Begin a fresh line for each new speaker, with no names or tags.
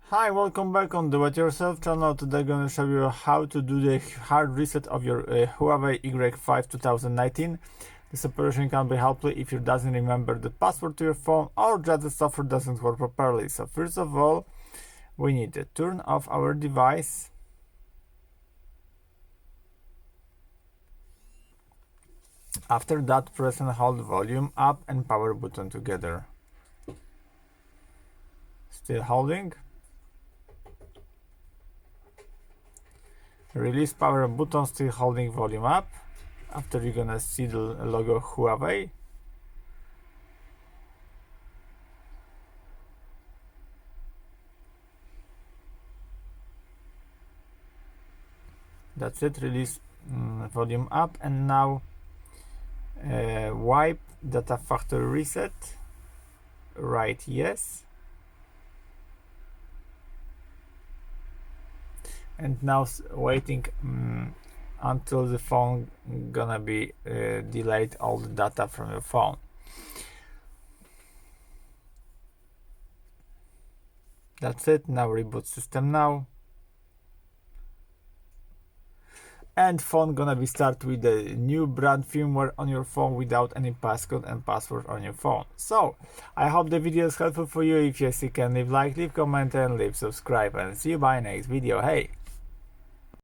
Hi, welcome back on the Do-It-Yourself channel. Today I'm gonna show you how to do the hard reset of your Huawei Y5 2019. This operation can be helpful if you doesn't remember the password to your phone or just the software doesn't work properly. So first of all, we need to turn off our device. After that, press and hold volume up and power button together. Still holding. Release power button, still holding volume up. After you're gonna see the logo Huawei. That's it, release volume up, and now wipe data factory reset, right yes, and now waiting until the phone gonna be delete all the data from your phone. That's it. Now reboot system now, and phone gonna be start with the new brand firmware on your phone without any passcode and password on your phone. So I hope the video is helpful for you. If yes, you can leave like, leave comment and leave subscribe, and see you by next video. Hey.